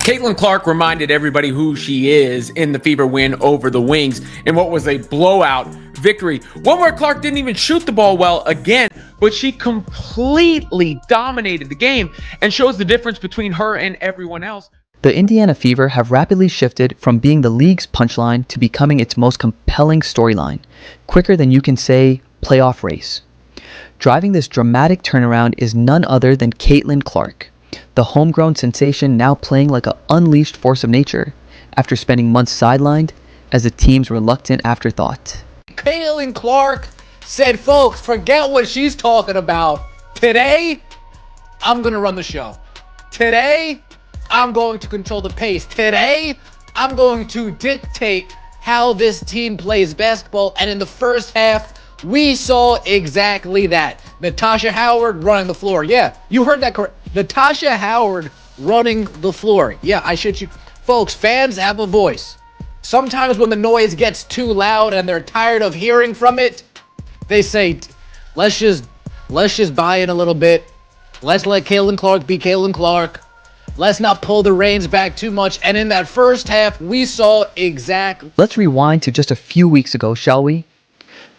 Caitlin Clark reminded everybody who she is in the Fever win over the Wings in what was a blowout victory. One where Clark didn't even shoot the ball well again, but she completely dominated the game and shows the difference between her and everyone else. The Indiana Fever have rapidly shifted from being the league's punchline to becoming its most compelling storyline, quicker than you can say playoff race. Driving this dramatic turnaround is none other than Caitlin Clark, the homegrown sensation now playing like an unleashed force of nature after spending months sidelined as the team's reluctant afterthought. Caitlin Clark said, folks, forget what she's talking about. Today, I'm going to run the show. Today, I'm going to control the pace. Today, I'm going to dictate how this team plays basketball. And in the first half, we saw exactly that. Natasha Howard running the floor. Yeah, you heard that correct. Natasha Howard running the floor. Yeah, I shit you. Folks, fans have a voice. Sometimes when the noise gets too loud and they're tired of hearing from it, they say, let's just buy in a little bit. Let's let Caitlin Clark be Caitlin Clark. Let's not pull the reins back too much. And in that first half, we saw exactly. Let's rewind to just a few weeks ago, shall we?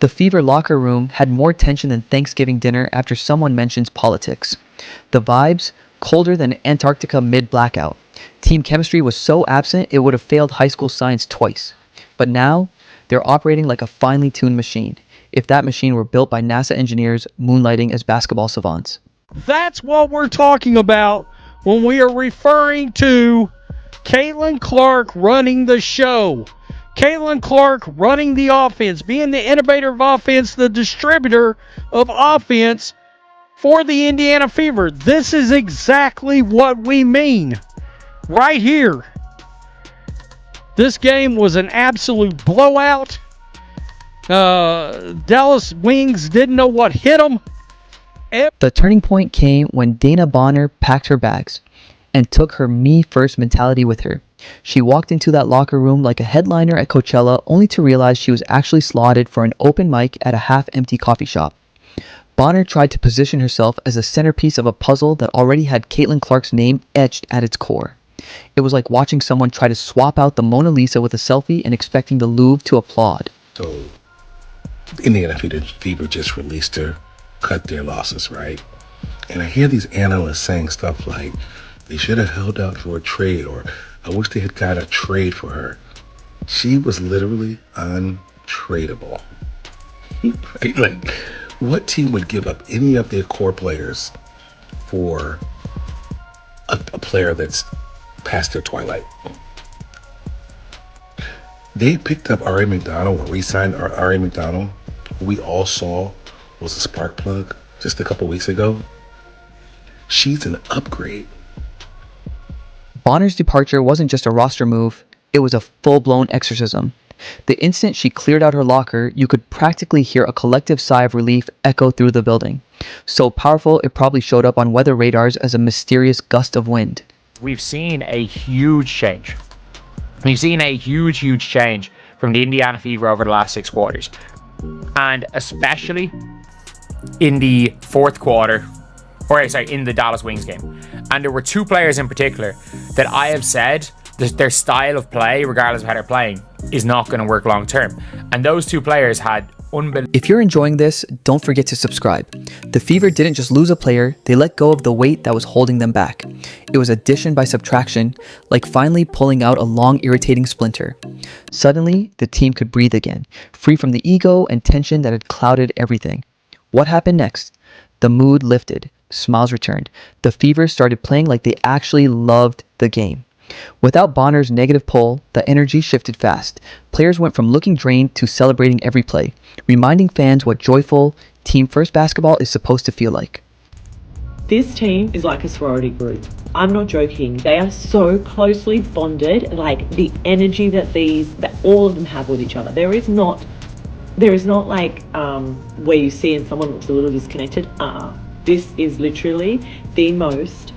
The Fever locker room had more tension than Thanksgiving dinner after someone mentions politics. The vibes, colder than Antarctica mid-blackout. Team chemistry was so absent it would have failed high school science twice. But now, they're operating like a finely tuned machine, if that machine were built by NASA engineers moonlighting as basketball savants. That's what we're talking about when we are referring to Caitlin Clark running the show. Caitlin Clark running the offense, being the innovator of offense, the distributor of offense for the Indiana Fever. This is exactly what we mean right here. This game was an absolute blowout. Dallas Wings didn't know what hit them. The turning point came when Dana Bonner packed her bags and took her me-first mentality with her. She walked into that locker room like a headliner at Coachella, only to realize she was actually slotted for an open mic at a half-empty coffee shop. Bonner tried to position herself as a centerpiece of a puzzle that already had Caitlin Clark's name etched at its core. It was like watching someone try to swap out the Mona Lisa with a selfie and expecting the Louvre to applaud. So, the Indiana Fever just released her, cut their losses, right? And I hear these analysts saying stuff like, they should have held out for a trade, or I wish they had got a trade for her. She was literally untradeable. Right? Like, what team would give up any of their core players for a player that's past their twilight? They picked up R.A. McDonald, or re-signed R.A. McDonald, who we all saw was a spark plug just a couple weeks ago. She's an upgrade. Bonner's departure wasn't just a roster move, it was a full-blown exorcism. The instant she cleared out her locker, you could practically hear a collective sigh of relief echo through the building. So powerful, it probably showed up on weather radars as a mysterious gust of wind. We've seen a huge change. We've seen a huge change from the Indiana Fever over the last 6 quarters. And especially in the fourth quarter, in the Dallas Wings game. And there were 2 players in particular that I have said that their style of play, regardless of how they're playing, is not going to work long term. And those 2 players had unbelievable. If you're enjoying this, don't forget to subscribe. The Fever didn't just lose a player, they let go of the weight that was holding them back. It was addition by subtraction, like finally pulling out a long irritating splinter. Suddenly, the team could breathe again, free from the ego and tension that had clouded everything. What happened next? The mood lifted. Smiles returned. The Fever started playing like they actually loved the game. Without Bonner's negative pull, the energy shifted fast. Players went from looking drained to celebrating every play, reminding fans what joyful, team-first basketball is supposed to feel like. This team is like a sorority group. I'm not joking. They are so closely bonded, like the energy that all of them have with each other. There is not like where you see and someone looks a little disconnected. This is literally the most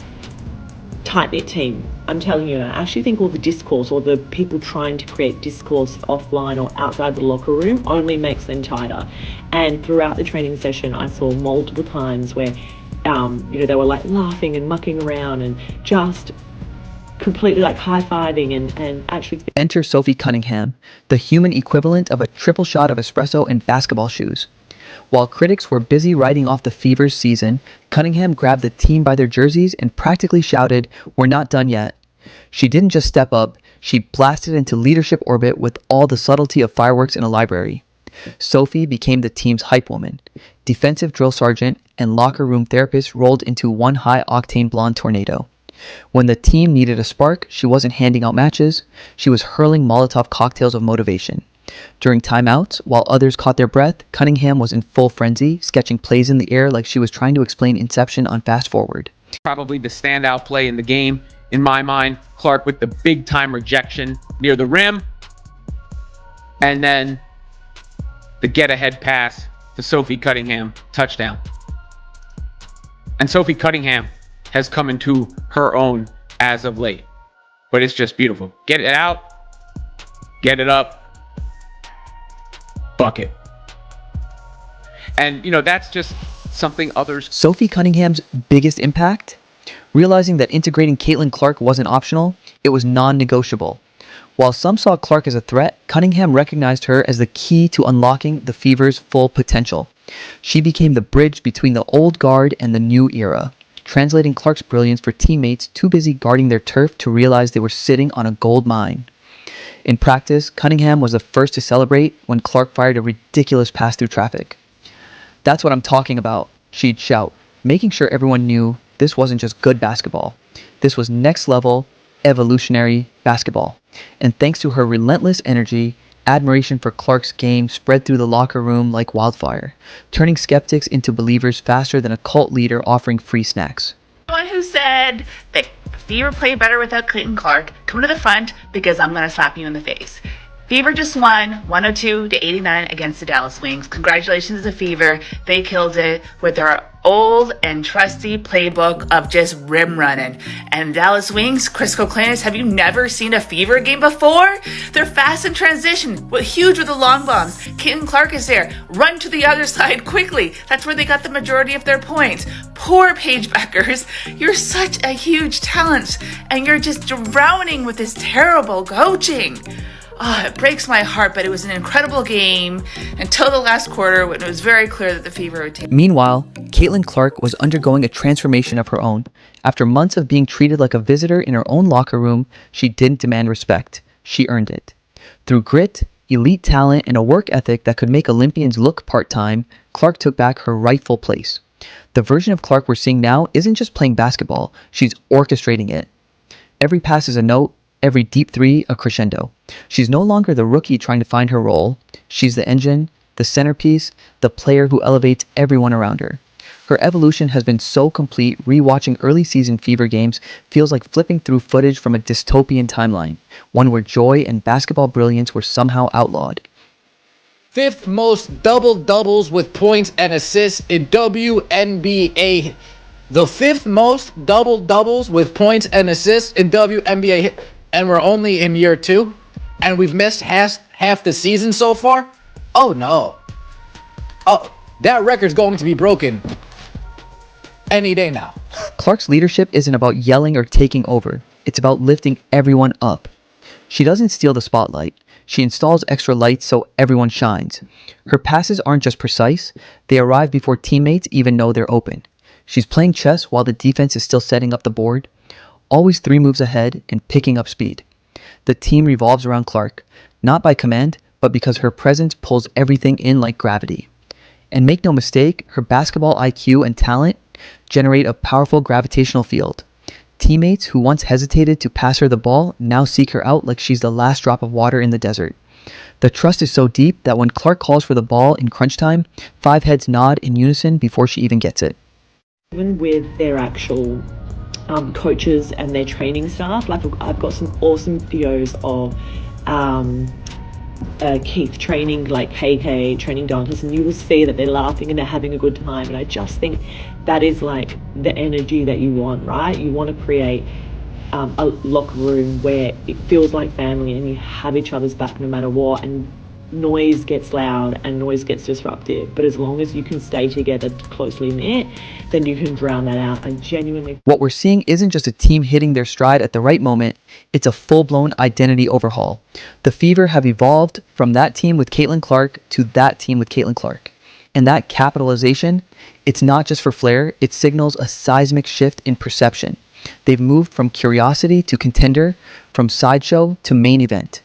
tight-knit team. I'm telling you, I actually think all the discourse or the people trying to create discourse offline or outside the locker room only makes them tighter. And throughout the training session, I saw multiple times where, they were like laughing and mucking around and just completely like high-fiving and actually. Enter Sophie Cunningham, the human equivalent of a triple shot of espresso in basketball shoes. While critics were busy writing off the Fever's season, Cunningham grabbed the team by their jerseys and practically shouted, "We're not done yet." She didn't just step up, she blasted into leadership orbit with all the subtlety of fireworks in a library. Sophie became the team's hype woman. Defensive drill sergeant and locker room therapist rolled into one high-octane blonde tornado. When the team needed a spark, she wasn't handing out matches, she was hurling Molotov cocktails of motivation. During timeouts, while others caught their breath, Cunningham was in full frenzy, sketching plays in the air like she was trying to explain Inception on fast forward. Probably the standout play in the game, in my mind. Clark with the big time rejection near the rim. And then the get ahead pass to Sophie Cunningham, touchdown. And Sophie Cunningham has come into her own as of late. But it's just beautiful. Get it out, get it up, bucket. And, that's just something others. Sophie Cunningham's biggest impact? Realizing that integrating Caitlin Clark wasn't optional, it was non-negotiable. While some saw Clark as a threat, Cunningham recognized her as the key to unlocking the Fever's full potential. She became the bridge between the old guard and the new era, translating Clark's brilliance for teammates too busy guarding their turf to realize they were sitting on a gold mine. In practice, Cunningham was the first to celebrate when Clark fired a ridiculous pass through traffic. "That's what I'm talking about," she'd shout, making sure everyone knew this wasn't just good basketball. This was next level, evolutionary basketball. And thanks to her relentless energy, admiration for Clark's game spread through the locker room like wildfire, turning skeptics into believers faster than a cult leader offering free snacks. Someone who said that Fever played better without Caitlin Clark, come to the front because I'm going to slap you in the face. Fever just won 102-89 against the Dallas Wings. Congratulations to the Fever. They killed it with their old and trusty playbook of just rim running. And Dallas Wings, Chris Coclanis, have you never seen a Fever game before? They're fast in transition, huge with the long bombs. Caitlin Clark is there. Run to the other side quickly. That's where they got the majority of their points. Poor Paige Beckers. You're such a huge talent, and you're just drowning with this terrible coaching. Oh, it breaks my heart, but it was an incredible game until the last quarter when it was very clear that the Fever would take. Meanwhile, Caitlin Clark was undergoing a transformation of her own. After months of being treated like a visitor in her own locker room, she didn't demand respect. She earned it. Through grit, elite talent, and a work ethic that could make Olympians look part-time, Clark took back her rightful place. The version of Clark we're seeing now isn't just playing basketball, she's orchestrating it. Every pass is a note, every deep three a crescendo. She's no longer the rookie trying to find her role. She's the engine, the centerpiece, the player who elevates everyone around her. Her evolution has been so complete, rewatching early season Fever games feels like flipping through footage from a dystopian timeline, one where joy and basketball brilliance were somehow outlawed. Fifth most double-doubles with points and assists in WNBA. The fifth most double-doubles with points and assists in WNBA. And we're only in year 2? And we've missed half the season so far? Oh no. Oh, that record's going to be broken any day now. Clark's leadership isn't about yelling or taking over. It's about lifting everyone up. She doesn't steal the spotlight. She installs extra lights so everyone shines. Her passes aren't just precise. They arrive before teammates even know they're open. She's playing chess while the defense is still setting up the board. Always 3 moves ahead and picking up speed. The team revolves around Clark, not by command, but because her presence pulls everything in like gravity. And make no mistake, her basketball IQ and talent generate a powerful gravitational field. Teammates who once hesitated to pass her the ball now seek her out like she's the last drop of water in the desert. The trust is so deep that when Clark calls for the ball in crunch time, 5 heads nod in unison before she even gets it. Even with their actual coaches and their training staff, like I've got some awesome videos of Keith training like KK, training Dantas, and you will see that they're laughing and they're having a good time. And I just think that is like the energy that you want, right? You want to create a locker room where it feels like family and you have each other's back no matter what. And noise gets loud and noise gets disruptive. But as long as you can stay together closely knit, then you can drown that out. I genuinely... What we're seeing isn't just a team hitting their stride at the right moment, it's a full-blown identity overhaul. The Fever have evolved from that team with Caitlin Clark to that team with Caitlin Clark. And that capitalization, it's not just for flair, it signals a seismic shift in perception. They've moved from curiosity to contender, from sideshow to main event.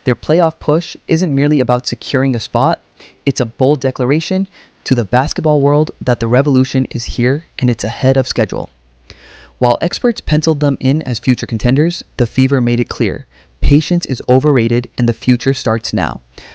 Their playoff push isn't merely about securing a spot, it's a bold declaration to the basketball world that the revolution is here and it's ahead of schedule. While experts penciled them in as future contenders, the Fever made it clear, patience is overrated and the future starts now.